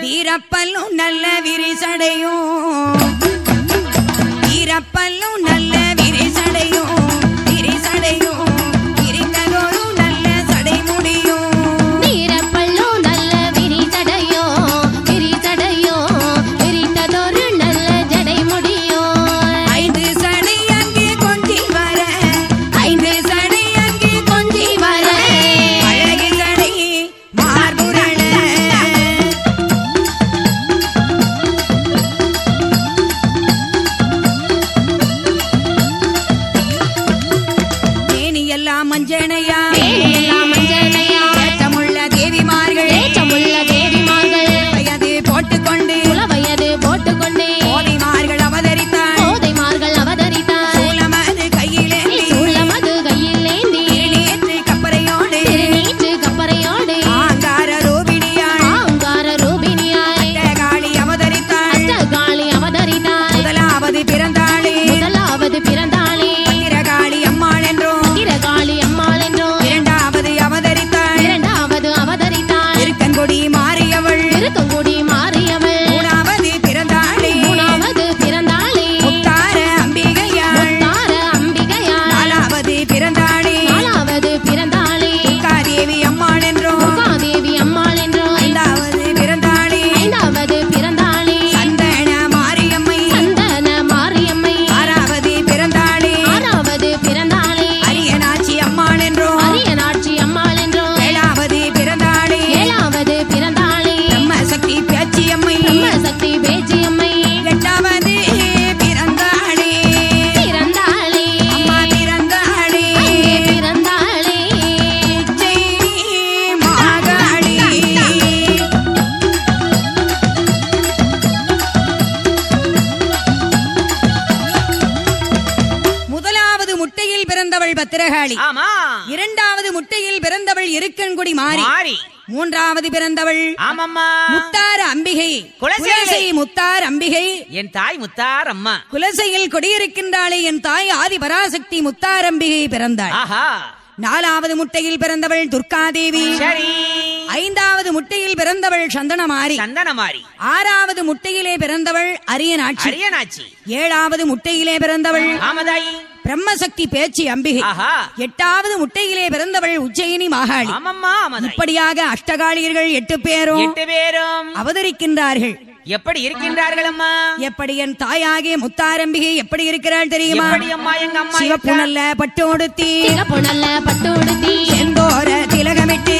வீரப்பல்லும் நல்ல விரிசடையும் வீரப்பல்லும் நல்ல விரிசடையும் விரிசடையும் விரிந்ததோரும் நல்ல சடை முடியும் வீரப்பல்லும் நல்ல விரிசடையும் விரிசடையும் விரிந்ததோரு நல்ல ஜடை முடியும் 5 சடை அங்கே கொஞ்சி வர 5 சடை அங்கே கொஞ்சி வர அழகு சடை மார்புரண எல்லாம் மஞ்சனையா எல்லாம் மஞ்சனையா ஏற்றமுள்ள தேவிமார்கள் வயது போட்டுக்கொண்டு வயது போட்டுக்கொண்டு கோதைமார்கள் அவதரித்தார் சூலமது கையிலேந்தி நேற்று கப்பரையோடு ஆங்கார ரூபிணியாய் அட்டகாளி அவதரித்தாள் முதலாவது பிறந்தாளே பத்திரகாளி அம்மாள் என்றும் இரண்டாவது அவதரித்தாள் இருக்கன்குடி மாறியவள் மூணாவது பிறந்தாளே முத்தார அம்பிகையாள் நாலாவது பிறந்தாளே துர்காதேவி அம்மாள் என்றும் ஐந்தாவது பிறந்தாளே சந்தன மாரியம்மை ஆறாவது பிறந்தாளே அரியனாச்சி அம்மாள் என்றும் ஏழாவது பிறந்தாளே பிரம்மசக்தி பேச்சியம்மை எட்டாவது பிறந்தாளே அம்மா பிறந்தாளே ஜெய் மாகாளி முதலாவது முட்டையில் பிறந்தவள் பத்திரகாளி ஆமா இரண்டாவது முட்டையில் பிறந்தவள் இருக்கன்குடி மாறி மூன்றாவது பிறந்தவள் ஆமாம்மா முத்தார அம்பிகை குலசை முத்தார் அம்பிகை என் தாய் முத்தார் அம்மா குலசையில் கொடியிருக்கின்றாளே என் தாய் ஆதி பராசக்தி முத்தார் அம்பிகை பிறந்தாள் ஆஹா நாலாவது முட்டையில் பிறந்தவள் துர்காதேவி சரி ஐந்தாவது முட்டையில் பிறந்தவள் சந்தனமாரி ஆறாவது முட்டையிலே பிறந்தவள் அரியனாட்சி ஏழாவது முட்டையிலே பிறந்தவள் ஆமதாயி பிரம்மசக்தி பேச்சி அம்பிகை ஆஹா எட்டாவது முட்டையிலே பிறந்தவள் உஜ்ஜயினி மாகாளி ஆமாம்மா ஆமதாயி இப்படியாக அஷ்டகாளியர்கள் 8 பேரும் அவதரிக்கின்றார்கள் எப்படி இருக்கின்றார்கள் அம்மா எப்படி என் தாயாகிய முத்தாரம்பிகை எப்படி இருக்கிறாள் தெரியுமா எப்படி அம்மா எங்க அம்மா சிவப்பு நல்ல பட்டு உடுத்தி பட்டு உடுத்தி செந்தோர திலகமிட்டு